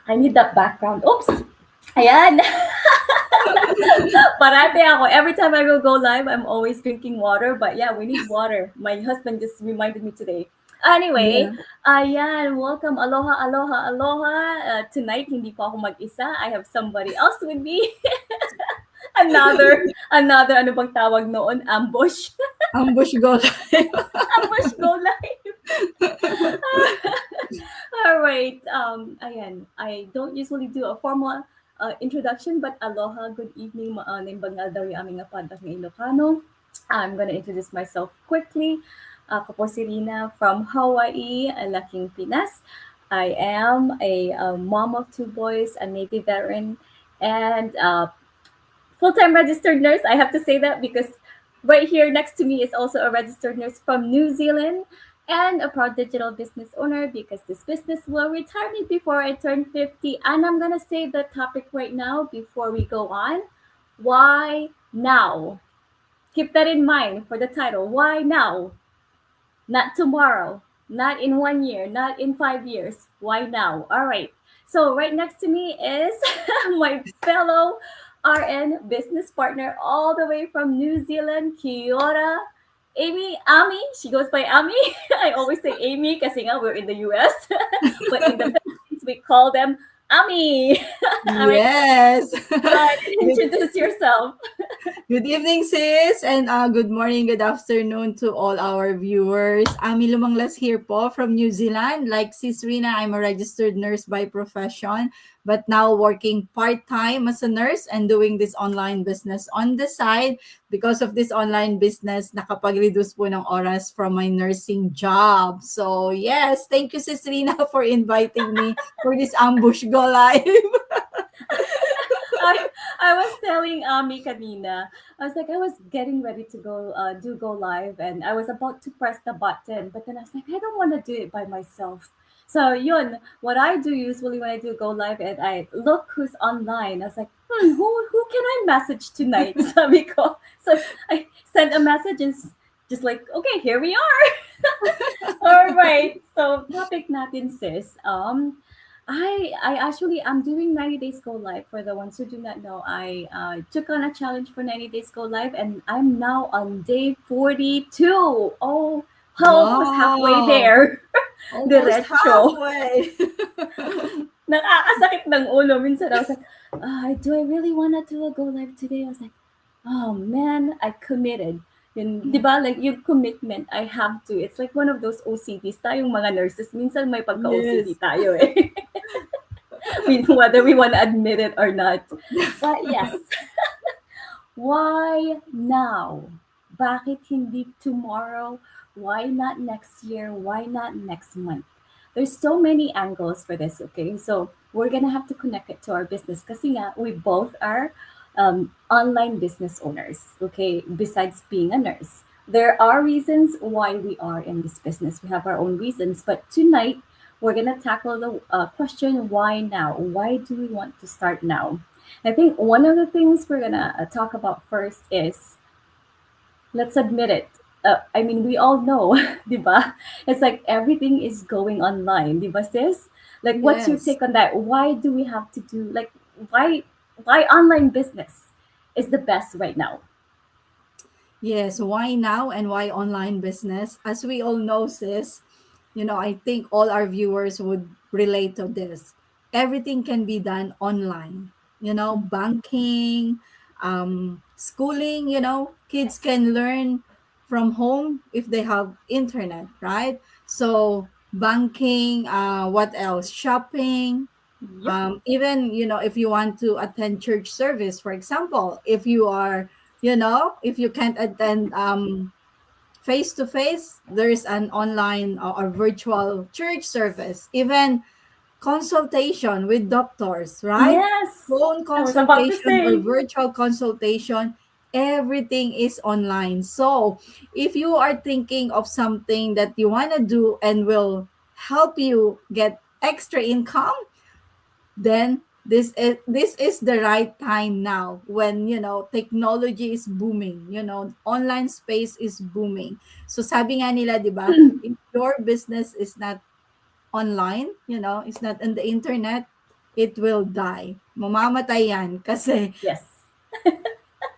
I need that background. Oops! Ayan. Parate ako. Every time I will go live, I'm always drinking water. But yeah, we need water. My husband just reminded me today. Anyway, Yeah. ayan, welcome. Aloha, aloha, aloha. Tonight, hindi po ako mag-isa. I have somebody else with me. Another, ano bang tawag noon? Ambush. Ambush go live. Ambush go live. All right. Ayan. I don't usually do a formal introduction, but aloha, good evening, maaning bangal daw yung aming apadak ng Ilocano. I'm gonna introduce myself quickly. Ako po si Rina from Hawaii, Laking Pinas. I am a mom of two boys, a Navy veteran, and full-time registered nurse. I have to say that because right here next to me is also a registered nurse from New Zealand and a proud digital business owner because this business will retire me before I turn 50. And I'm going to say the topic right now before we go on. Why now? Keep that in mind for the title. Why now? Not tomorrow, not in 1 year, not in 5 years. Why now? All right. So, right next to me is my fellow RN business partner, all the way from New Zealand, Kiora. Amy, Ami, she goes by Ami. I always say Amy because we're in the US, but in the Philippines, we call them Ami. All right, Yes. go ahead and Good, introduce yourself. good evening, sis, and good morning, good afternoon to all our viewers. Ami Lumanglas here po from New Zealand. Like Sis Rina, I'm a registered nurse by profession, but now working part-time as a nurse and doing this online business on the side. Because of this online business, nakapag-reduce po ng oras from my nursing job. So, yes, thank you, Sis Rina, for inviting me for this ambush go live. I was telling Ami kanina, I was getting ready to go live, and I was about to press the button, but then I was like, I don't want to do it by myself. So yun, what I do usually when I do go live, and I look who's online. I was like, who can I message tonight? Sabi ko. So I sent a message and just like, okay, here we are. All right. So topic natin sis. I actually I'm doing 90 days go live. For the ones who do not know, I took on a challenge for 90 days go live, and I'm now on day 42. Oh, almost halfway Wow! there. Almost Diretso. halfway. Nakakasakit ng ulo. Minsan I was like, do I really want to do a go live today? I was like, oh man, I committed. Yun, di ba? Like, yung commitment, I have to. It's like one of those OCDs. Tayong mga nurses, minsan may pagka-OCD Yes. tayo eh. Whether we want to admit it or not. But yes, why now? Bakit hindi tomorrow? Why not next year? Why not next month? There's so many angles for this, okay? So we're gonna have to connect it to our business kasi nga, we both are online business owners, okay? Besides being a nurse. There are reasons why we are in this business. We have our own reasons, but tonight we're gonna tackle the question, why now? Why do we want to start now? I think one of the things we're gonna talk about first is, let's admit it. I mean, we all know, diba? It's like everything is going online, diba, sis? Like, what's your Yes. take on that? Why do we have to do like why why online business is the best right now? Yes. Why now and why online business? As we all know, sis, I think all our viewers would relate to this. Everything can be done online. Banking, schooling, kids Yes. can learn from home if they have internet, right? So, banking, what else? Shopping, Yep. even if you want to attend church service, for example, if you are if you can't attend face to face, there's an online or virtual church service, even consultation with doctors, right? Yes. Phone I was about to consultation or say. virtual consultation, everything is online. So if you are thinking of something that you want to do and will help you get extra income, then this is the right time now when technology is booming, online space is booming. So sabi nga nila, 'di ba, if your business is not online, it's not on the internet, it will die. Mamamatay yan kasi Yes.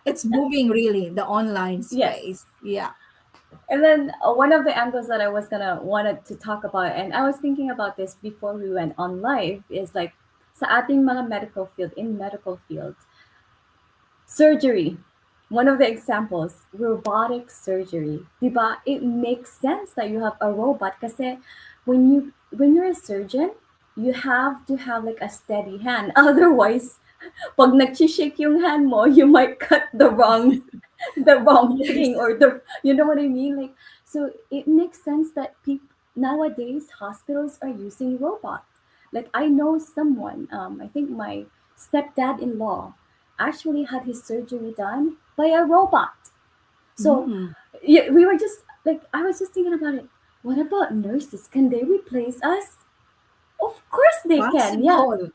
it's booming really, the online Yes. space. Yeah. And then one of the angles that I was gonna wanted to talk about, and I was thinking about this before we went on live, is like sa ating mga medical field, in medical field, surgery. One of the examples, robotic surgery. Diba? It makes sense that you have a robot kasi when you're a surgeon, you have to have like a steady hand. Otherwise, pag nag-shake yung hand mo, you might cut the wrong Yes. thing, or the, you know what I mean? Like, so it makes sense that people nowadays hospitals are using robot. Like I know someone, I think my stepdad-in-law actually had his surgery done by a robot. So Mm, yeah, we were just like, I was just thinking about it. What about nurses? Can they replace us? Of course they can. Yeah, possible.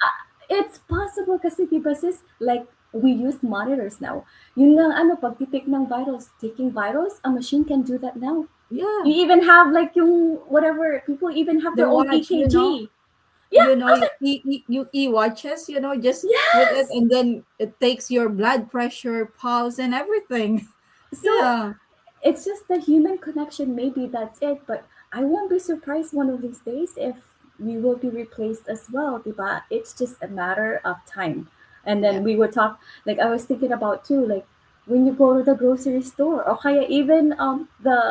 it's possible kasi diba sis, like we use monitors now. Yun nga ano, pagtitik ng vitals, taking vitals, a machine can do that now. You Yeah. even have like yung whatever, people even have The their own watch, EKG. Yeah, I was like, you e-watches, just put it yes. and then it takes your blood pressure, pulse, and everything. So Yeah. it's just the human connection. Maybe that's it. But I won't be surprised one of these days if we will be replaced as well, diba? It's just a matter of time. And Yeah. then we would talk, like I was thinking about too, like when you go to the grocery store, or kaya even the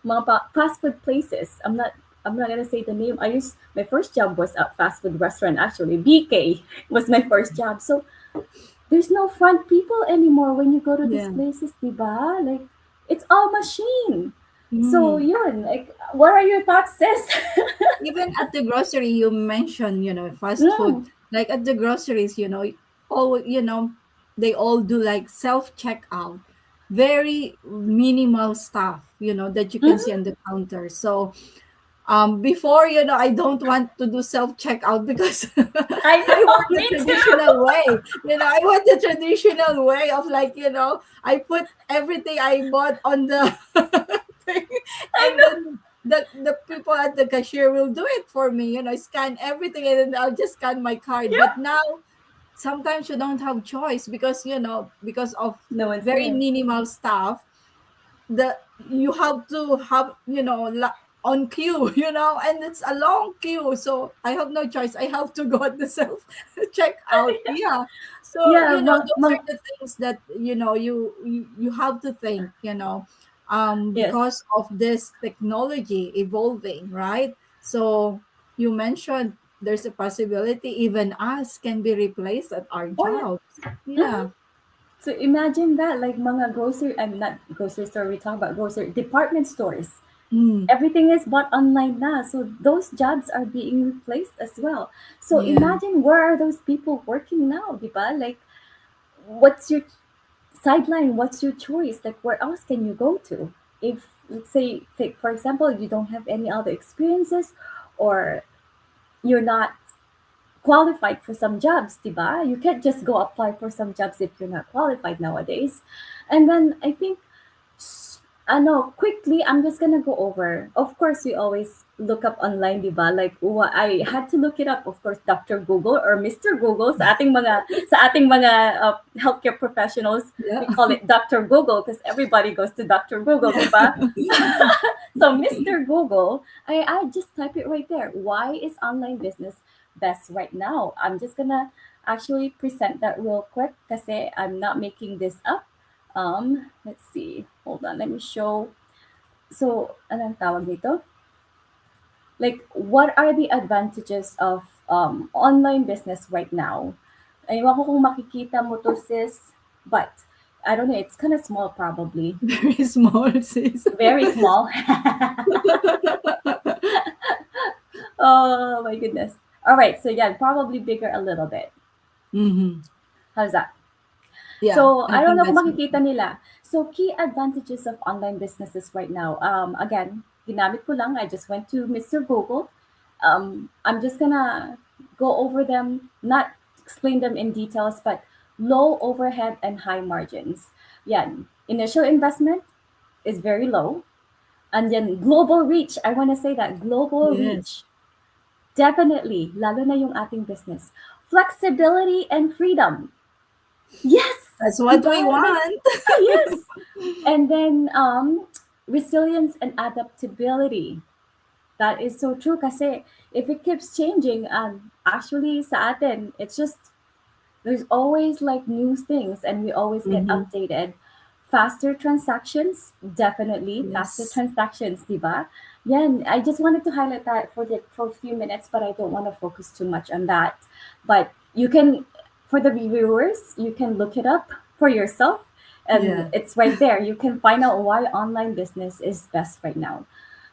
mga fast food places. I'm not gonna say the name. I used my first job was a fast food restaurant actually. BK was my first job. So there's no front people anymore when you go to these Yeah. places, diba? Like it's all machine. So Mm. yun, like what are your thoughts, sis? Even at the grocery, you mentioned, fast food. Mm. Like at the groceries, all, they all do like self checkout, very minimal stuff, that you can see Mhm. on the counter. So, before, I don't want to do self checkout because I I want know, the me too. traditional way. I want the traditional way of, like, I put everything I bought on the thing, I and know. then the people at the cashier will do it for me. Scan everything, and then I'll just scan my card. But Yeah. now sometimes you don't have choice because because of No one's very there. minimal stuff, the you have to have, on queue, and it's a long queue, so I have no choice, I have to go at the self checkout. Yeah. So, Yeah, those are the things that, you have to think, yes. because of this technology evolving, right? So you mentioned there's a possibility even us can be replaced at our Oh yeah. jobs. Mhm. Yeah. So imagine that, like mga grocery, I'm not grocery store, we talk about grocery department stores. Mm, Everything is bought online now. So those jobs are being replaced as well. So yeah. imagine where are those people working now, diba? Like what's your sideline? What's your choice? Like where else can you go to? If let's say, take for example, you don't have any other experiences, or you're not qualified for some jobs, diba? You can't just go apply for some jobs if you're not qualified nowadays. And then I think, quickly, I'm just gonna go over. Of course, we always look up online, diba? Like, I had to look it up. Of course, Dr. Google or Mr. Google sa ating mga healthcare professionals, Yeah. we call it Dr. Google because everybody goes to Dr. Google, diba? So Mr. Google, I just type it right there. Why is online business best right now? I'm just gonna actually present that real quick kasi I'm not making this up. Let's see. Hold on, let me show. So, anong tawag dito? Like, what are the advantages of online business right now? Aywan ko kung makikita mo to, sis, but I don't know, it's kind of small probably. Very small, sis. Very small. Oh my goodness. All right, so yeah, probably bigger a little bit. Mhm. How's that? Yeah, So I I don't think know kung that's makikita nila. So key advantages of online businesses right now. Again, ginamit ko lang. I just went to Mr. Google. I'm just gonna go over them, not explain them in details, but low overhead and high margins. Yeah, initial investment is very low, and then global reach. I want to say that global yes. reach. Definitely, lalo na yung ating business. Flexibility and freedom. Yes, That's di what we ba? Like, want. yes. And then resilience and adaptability. That is so true kasi if it keeps changing, actually sa atin, it's just there's always like new things and we always get Mhm. updated. Faster transactions, definitely faster Yes. transactions, diba? Yeah, and I just wanted to highlight that for a few minutes, but I don't want to focus too much on that. But you can, for the viewers, you can look it up for yourself, and Yeah. it's right there. You can find out why online business is best right now.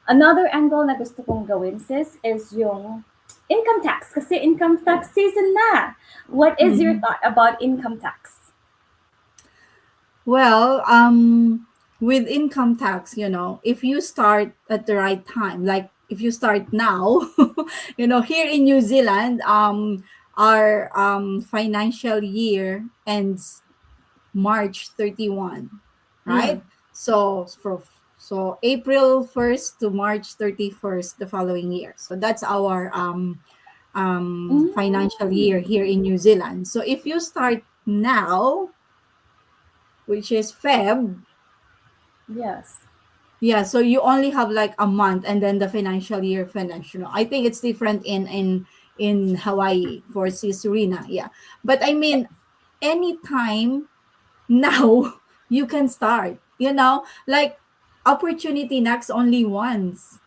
Another angle na gusto kong gawin, sis, is yung income tax. Kasi income tax season na. What is your Mhm. thought about income tax? Well, with income tax, if you start at the right time, like if you start now, here in New Zealand, our financial year ends March 31, Mm. right? So April 1st to March 31st the following year. So that's our financial year Mm. here in New Zealand. So if you start now, which is Feb, Yes. yeah, so you only have like a month and then the financial year finish. I think it's different in Hawaii for Serena. Yeah. But I mean, anytime now you can start, like opportunity knocks only once.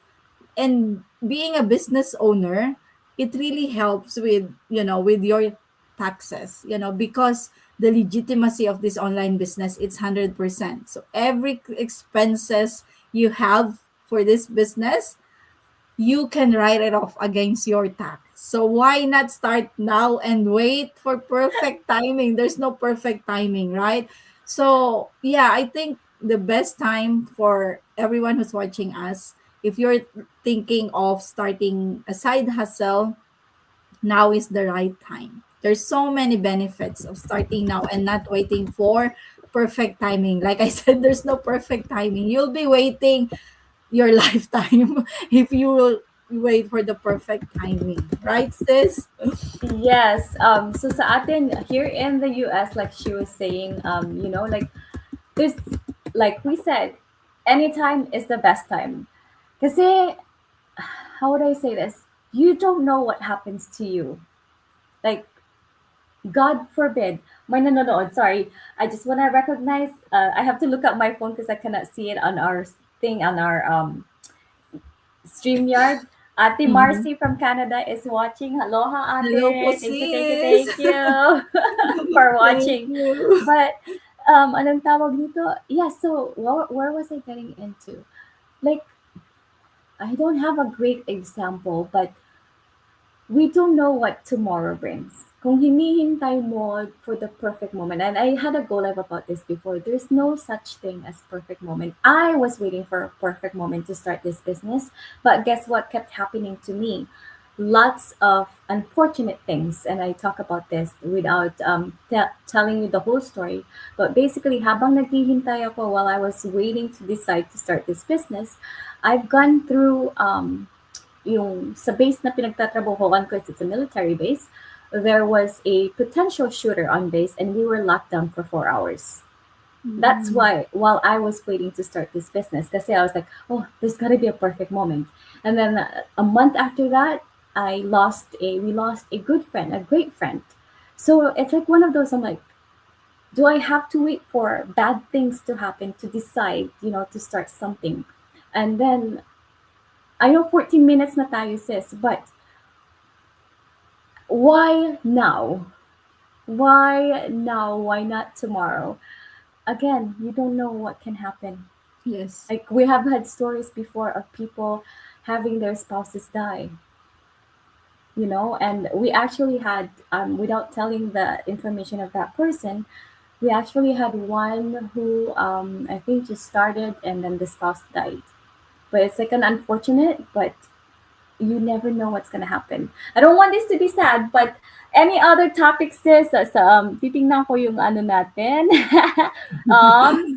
And being a business owner, it really helps with your taxes, because the legitimacy of this online business, it's 100%. So every expenses you have for this business, you can write it off against your tax. So why not start now and wait for perfect timing? There's no perfect timing, right? So yeah, I think the best time for everyone who's watching us, if you're thinking of starting a side hustle, now is the right time. There's so many benefits of starting now and not waiting for perfect timing. Like I said, there's no perfect timing. You'll be waiting your lifetime if you will wait for the perfect timing, right, sis? Yes. So sa atin here in the US, like she was saying, like there's like we said, anytime is the best time. Kasi how would I say this? You don't know what happens to you. Like God forbid, may nanonood. Sorry, I just want to recognize. I have to look at my phone because I cannot see it on our thing on our StreamYard. Ate Mhm. Marcy from Canada is watching. Aloha, Hello po, ate. Thank you, thank you, sis. thank you for Thank watching. you. But anong tawag dito? Yeah. So where was I getting into? Like I don't have a great example, but we don't know what tomorrow brings. Kung hinihintay mo for the perfect moment, and I had a go live about this before, there's no such thing as perfect moment. I was waiting for a perfect moment to start this business, but guess what kept happening to me? Lots of unfortunate things, and I talk about this without telling you the whole story. But basically, habang naghihintay ako while I was waiting to decide to start this business, I've gone through yung sa base na pinagtatrabahoan ko, it's a military base, there was a potential shooter on base and we were locked down for 4 hours. That's Mm. why while I was waiting to start this business, kasi I was like, oh, there's got to be a perfect moment. And then a month after that, we lost a good friend, a great friend. So it's like one of those, I'm like, do I have to wait for bad things to happen to decide, to start something? And then I know 14 minutes na tayo, sis, but why now? Why now? Why not tomorrow? Again, you don't know what can happen. Yes. Like we have had stories before of people having their spouses die, and we actually had, without telling the information of that person, we actually had one who I think just started and then the spouse died. But it's like an unfortunate, but you never know what's gonna happen. I don't want this to be sad, but any other topics, sis? Titingnan ko yung ano natin. um,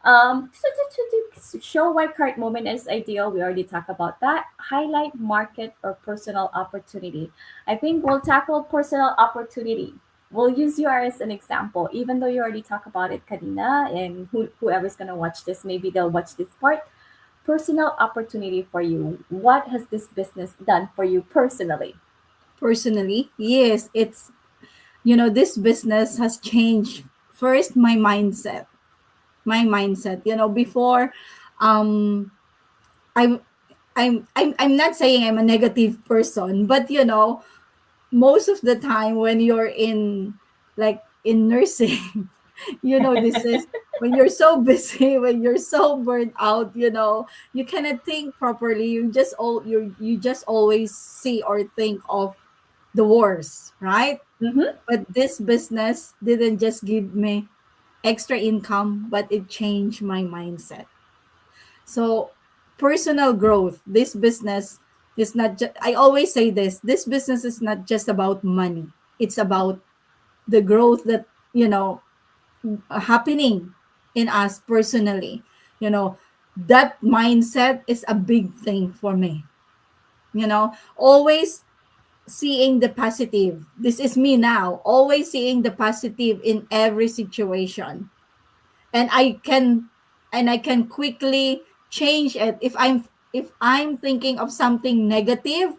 To show why current moment is ideal, we already talked about that. Highlight market or personal opportunity. I think we'll tackle personal opportunity. We'll use you as an example, even though you already talked about it, Karina, and whoever's gonna watch this, maybe they'll watch this part. Personal opportunity for you. What has this business done for you personally? Personally, yes, it's, this business has changed first my mindset. Before, um I I'm not saying I'm a negative person, but most of the time when you're in, like, in nursing, this is when you're so busy, when you're so burnt out, you cannot think properly. You just always see or think of the worst, right? Mm-hmm. But this business didn't just give me extra income, but it changed my mindset. So, personal growth, this business is not just, I always say this business is not just about money. It's about the growth that, happening in us personally. You know, that mindset is a big thing for me. Always seeing the positive. This is me now, always seeing the positive in every situation. And I can quickly change it. If I'm thinking of something negative,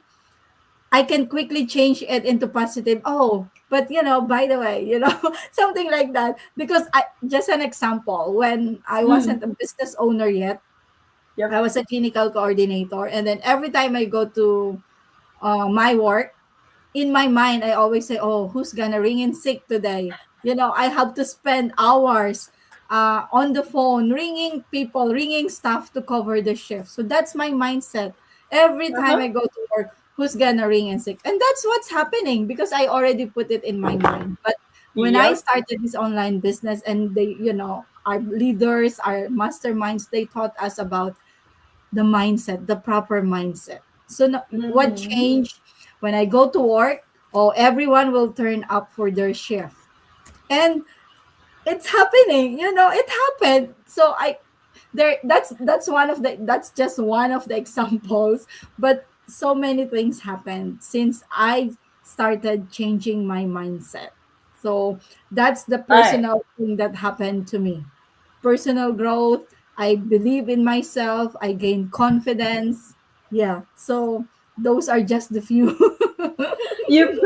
I can quickly change it into positive. Oh, but by the way, something like that. Because just an example, when I Mm. wasn't a business owner yet, I Yep. was a clinical coordinator, and then every time I go to my work, in my mind, I always say, "Oh, who's gonna ring in sick today?" I have to spend hours on the phone, ringing people, ringing staff to cover the shift. So that's my mindset. Every time I Uh-huh. go to work, who's gonna ring in sick? And that's what's happening because I already put it in my mind. But when I Yep. started this online business, and our leaders, our masterminds, they taught us about the mindset, the proper mindset. So what Mm-hmm. changed when I go to work? Oh, everyone will turn up for their shift. And it's happening, it happened. So I there that's just one of the examples, but so many things happened since I started changing my mindset. So that's the I personal thing that happened to me. Personal growth. I believe in myself. I gain confidence. Yeah. So those are just the few. You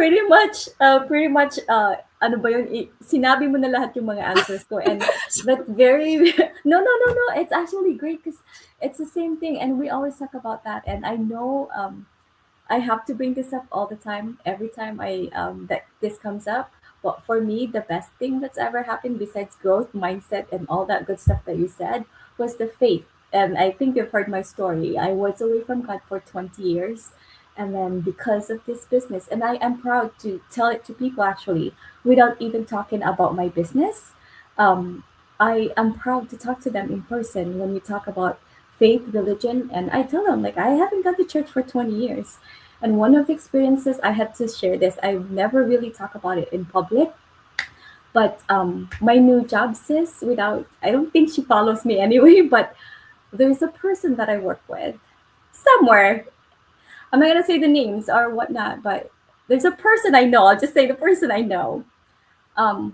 ano ba yun, sinabi mo na lahat yung mga answers ko, and that very no, no, no, no, it's actually great because it's the same thing, and we always talk about that, and I know I have to bring this up all the time, every time I that this comes up. But for me, the best thing that's ever happened besides growth, mindset, and all that good stuff that you said was the faith. And I think you've heard my story. I was away from God for 20 years. And then because of this business, and I am proud to tell it to people actually, without even talking about my business. Um, I am proud to talk to them in person when we talk about faith, religion, and I tell them, like, I haven't gone to church for 20 years. And one of the experiences I had to share this, I've never really talked about it in public, but my new job sis, without, I don't think she follows me anyway, but there's a person that I work with somewhere. I'm not gonna say the names or whatnot, but there's a person I know. I'll just say the person I know,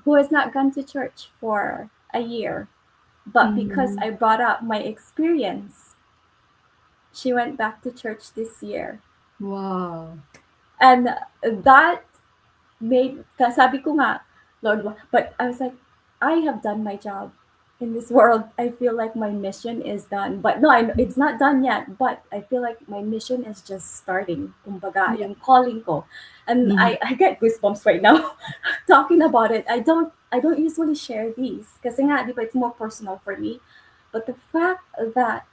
who has not gone to church for a year. But because Mhm. I brought up my experience, she went back to church this year. Wow. And that made, sabi ko nga, Lord, but I was like, I have done my job in this world. I feel like my mission is done. But no, it's not done yet. But I feel like my mission is just starting. Kumbaga, Yeah. yung calling ko. And Mhm. I get goosebumps right now talking about it. I don't usually share these kasi nga, di ba, it's more personal for me. But the fact that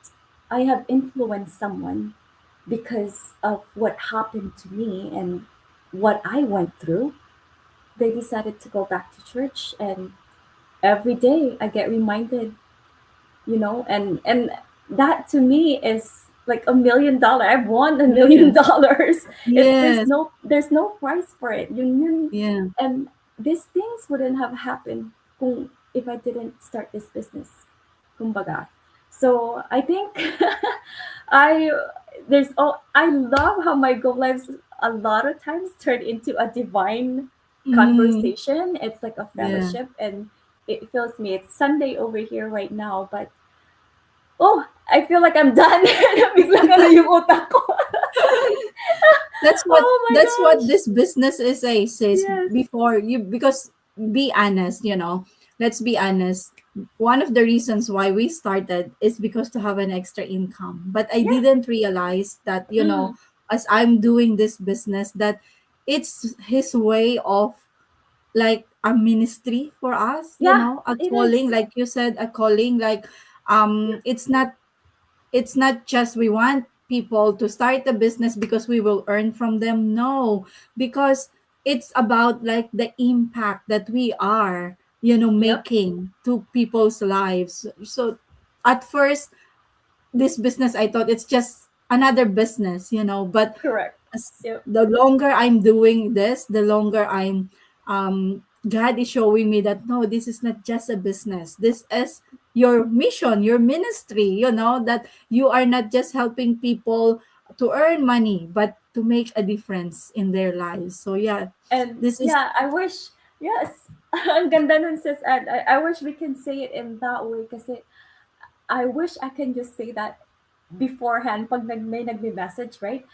I have influenced someone because of what happened to me and what I went through, they decided to go back to church, and every day I get reminded, and that to me is like $1 million. I've won a million Yes. dollars. It's Yes. there's no price for it. Yeah. And these things wouldn't have happened if I didn't start this business. kumbaga. So I think I I love how my go lives a lot of times turn into a divine Mm, conversation. It's like a yeah. fellowship, and it fills me. It's Sunday over here right now, but oh, I feel like I'm done. Biglang ano yung utak ko. Oh my That's what gosh. this business is, a sis. Yes. Before you, because be honest, let's be honest. One of the reasons why we started is because to have an extra income. But I Yeah. didn't realize that, Mm. as I'm doing this business, that it's his way of like a ministry for us, Yeah, a it calling, is. like you said, a calling. Like, it's not just we want people to start a business because we will earn from them. No, because it's about like the impact that we are, Yep. making to people's lives. So at first, this business, I thought it's just another business, but Correct. as Yep. the longer I'm doing this, the longer God is showing me that no, this is not just a business. This is your mission, your ministry, that you are not just helping people to earn money, but to make a difference in their lives. So yeah, And this is yeah, I wish, yes, ang ganda nun, sis. And I wish we can say it in that way kasi I wish I can just say that beforehand pag may nagme-message, right?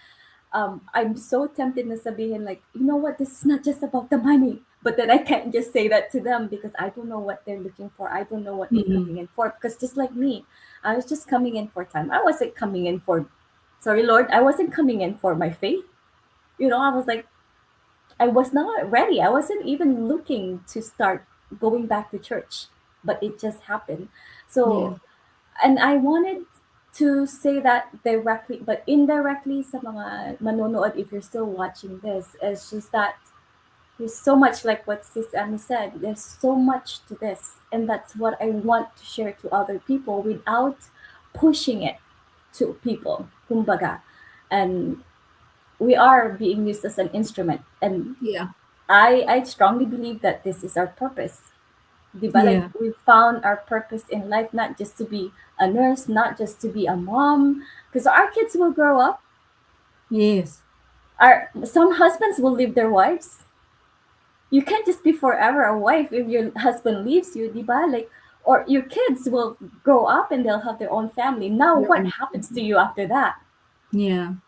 I'm so tempted na sabihin like, you know what, this is not just about the money. But then I can't just say that to them because I don't know what they're looking for. I don't know what they're mm, coming in for. Because just like me, I was just coming in for time. I wasn't coming in for, sorry, Lord, I wasn't coming in for my faith. I was like, I was not ready. I wasn't even looking to start going back to church, but it just happened. yeah. So, and I wanted to say that directly, but indirectly sa mga manonood, if you're still watching this, it's just that there's so much like what Sis Annie said. There's so much to this, and that's what I want to share to other people without pushing it to people. Kumbaga, and we are being used as an instrument, and Yeah. I strongly believe that this is our purpose. Diba? Like Yeah. we found our purpose in life, not just to be a nurse, not just to be a mom, because our kids will grow up. Yes. Our some husbands will leave their wives. You can't just be forever a wife if your husband leaves you, diba? Like, or your kids will grow up and they'll have their own family. Now, Your what own. happens to you after that? Yeah.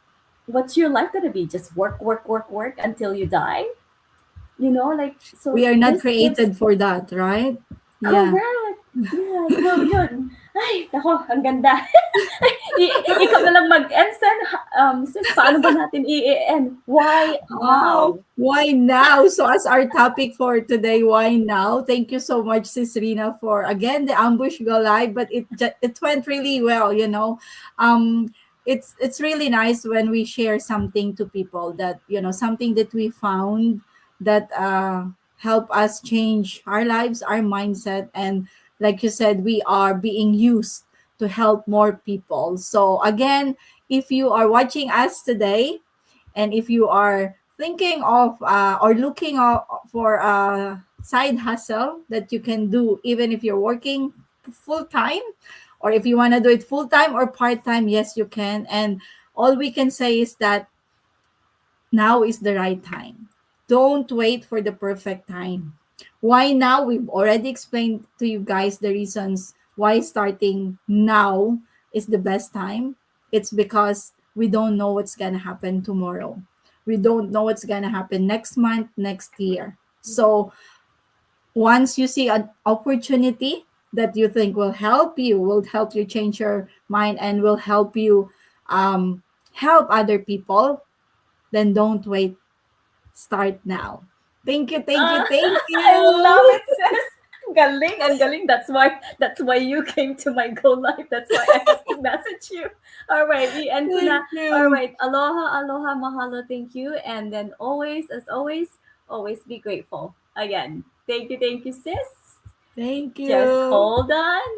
What's your life gonna be? Just work, work, work, work until you die? Like We so. are not This gives created for that, right? Yeah. correct. Yeah, so yun. Ay, nako, ang ganda. Ikaw na lang mag-end, Sen. Sis, paano ba natin i-end? Why Oh, now? why now? So as our topic for today, why now? Thank you so much, Sis Rina, for again the ambush go live, but it went really well. It's really nice when we share something to people that something that we found that help us change our lives, our mindset, and like you said, we are being used to help more people. So again, if you are watching us today and if you are thinking of or looking for a side hustle that you can do, even if you're working full time, or if you want to do it full time or part time, yes, you can. And all we can say is that now is the right time. Don't wait for the perfect time. Why now? We've already explained to you guys the reasons why starting now is the best time. It's because we don't know what's going to happen tomorrow. We don't know what's going to happen next month, next year. So once you see an opportunity that you think will help you change your mind and will help you help other people, then don't wait. Start now. Thank you, thank you, Uh, thank I love you. it, sis. Galing, ang galing. That's why you came to my go live. That's why I have to message you. All right, i-end ko na. Thank All you. right, aloha, aloha, mahalo, thank you. And then always, as always be grateful. Again, thank you, sis. Thank Just you. hold on.